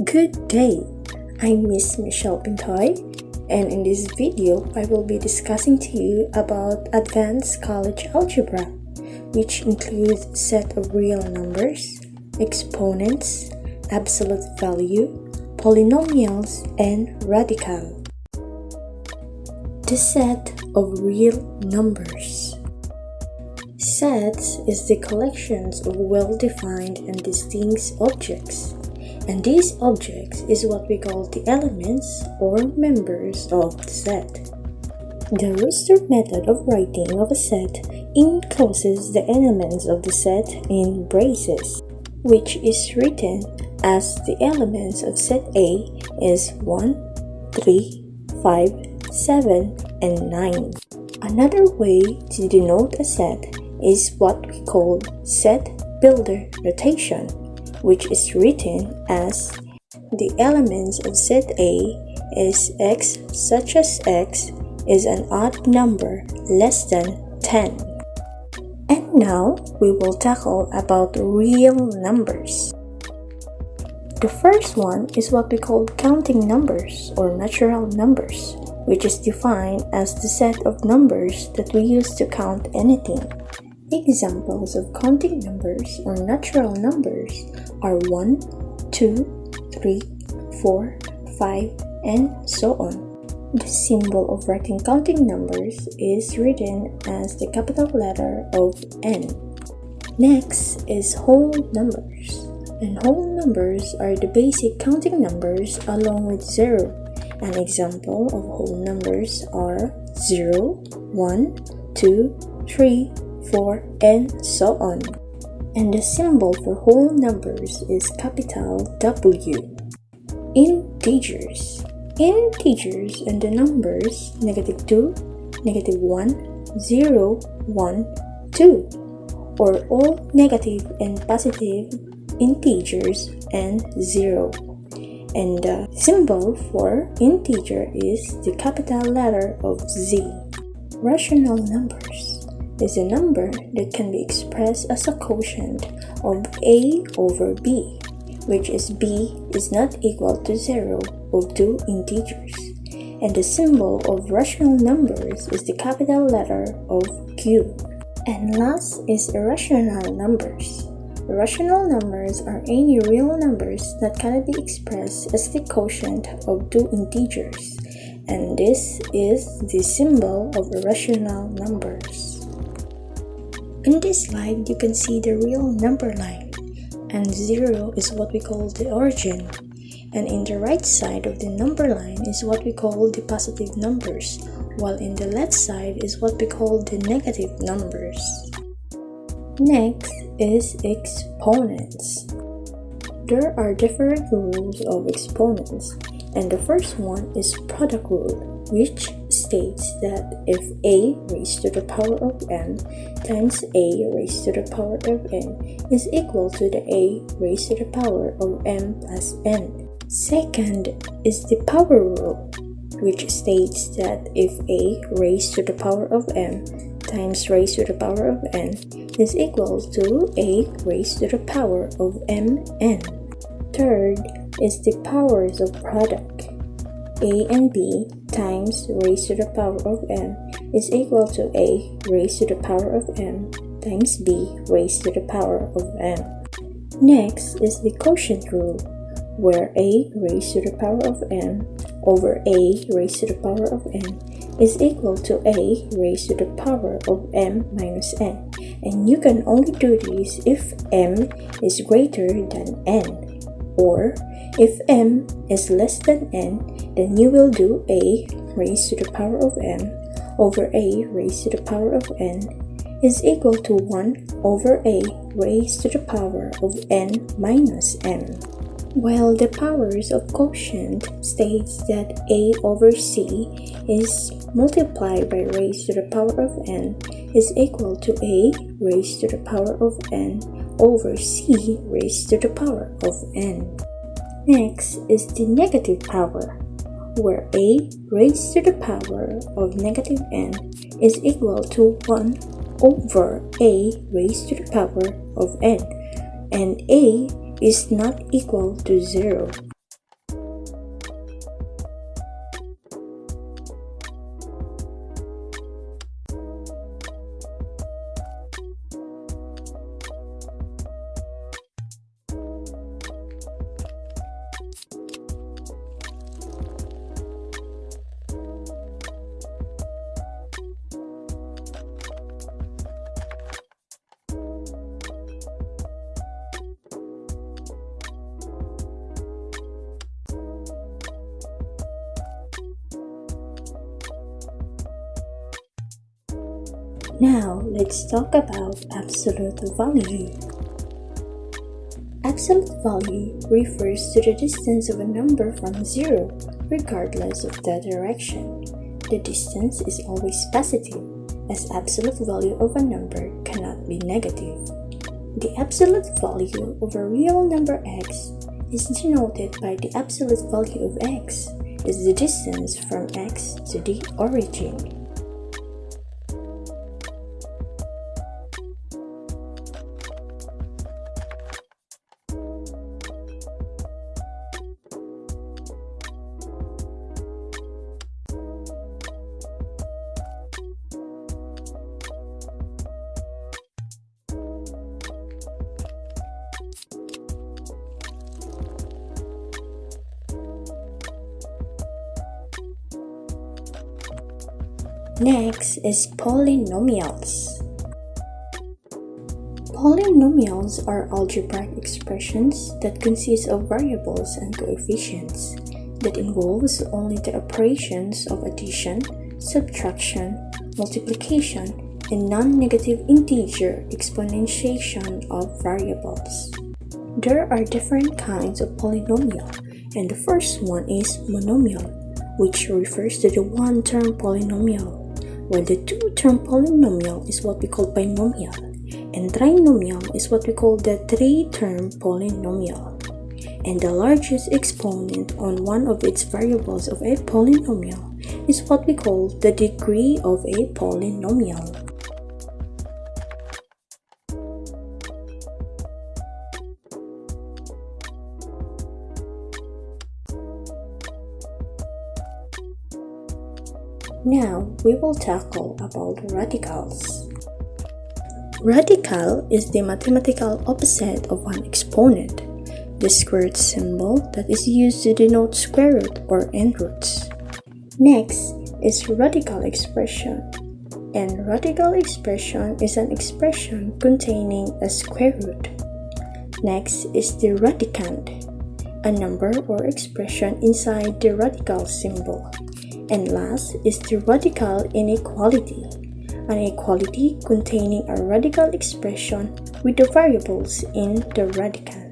Good day, I'm Miss Michelle Pintoy, and in this video I will be discussing to you about advanced college algebra, which includes set of real numbers, exponents, absolute value, polynomials, and radical. The set of real numbers. Sets is the collections of well-defined and distinct objects, and these objects is what we call the elements or members of the set. The roster method of writing of a set encloses the elements of the set in braces, which is written as the elements of set A is 1, 3, 5, 7, and 9. Another way to denote a set is what we call set builder notation, which is written as the elements of set A is x such as x is an odd number less than 10. And now we will tackle about real numbers. The first one is what we call counting numbers or natural numbers, which is defined as the set of numbers that we use to count anything. Examples of counting numbers or natural numbers are 1, 2, 3, 4, 5, and so on. The symbol of writing counting numbers is written as the capital letter of N. Next is whole numbers. And whole numbers are the basic counting numbers along with 0. An example of whole numbers are 0, 1, 2, 3, 4, and so on. And the symbol for whole numbers is capital W. Integers. Integers and the numbers -2, -1, 0, 1, 2, or all negative and positive integers and 0. And the symbol for integer is the capital letter of Z. Rational numbers is a number that can be expressed as a quotient of A over B, which is B is not equal to 0 of two integers. And the symbol of rational numbers is the capital letter of Q. And last is irrational numbers. Irrational numbers are any real numbers that cannot be expressed as the quotient of two integers, and this is the symbol of irrational numbers. In this slide, you can see the real number line, and 0 is what we call the origin, and in the right side of the number line is what we call the positive numbers, while in the left side is what we call the negative numbers. Next is exponents. There are different rules of exponents, and the first one is product rule, which states that if a raised to the power of m times a raised to the power of n is equal to the a raised to the power of m plus n. Second is the power rule, which states that if a raised to the power of m times raised to the power of n is equal to a raised to the power of mn. Third is the powers of product. A and b times raised to the power of m is equal to a raised to the power of m times b raised to the power of m. Next is the quotient rule, where a raised to the power of m over a raised to the power of n is equal to a raised to the power of m minus n. And you can only do this if m is greater than n, or if m is less than n, then you will do a raised to the power of m over a raised to the power of n is equal to 1 over a raised to the power of n minus m. While the powers of quotient states that a over c is multiplied by raised to the power of n is equal to a raised to the power of n over c raised to the power of n. Next is the negative power, where a raised to the power of negative n is equal to 1 over a raised to the power of n, and a is not equal to 0. Now, let's talk about absolute value. Absolute value refers to the distance of a number from zero, regardless of the direction. The distance is always positive, as absolute value of a number cannot be negative. The absolute value of a real number x is denoted by the absolute value of x is the distance from x to the origin. Next is polynomials. Polynomials are algebraic expressions that consist of variables and coefficients that involves only the operations of addition, subtraction, multiplication, and non-negative integer exponentiation of variables. There are different kinds of polynomial, and the first one is monomial, which refers to the one-term polynomial, while the two-term polynomial is what we call binomial, and trinomial is what we call the three-term polynomial. And the largest exponent on one of its variables of a polynomial is what we call the degree of a polynomial. Now, we will tackle about radicals. Radical is the mathematical opposite of an exponent, the squared symbol that is used to denote square root or end roots. Next is radical expression, and radical expression is an expression containing a square root. Next is the radicand, a number or expression inside the radical symbol. And last is the radical inequality, an equality containing a radical expression with the variables in the radicand.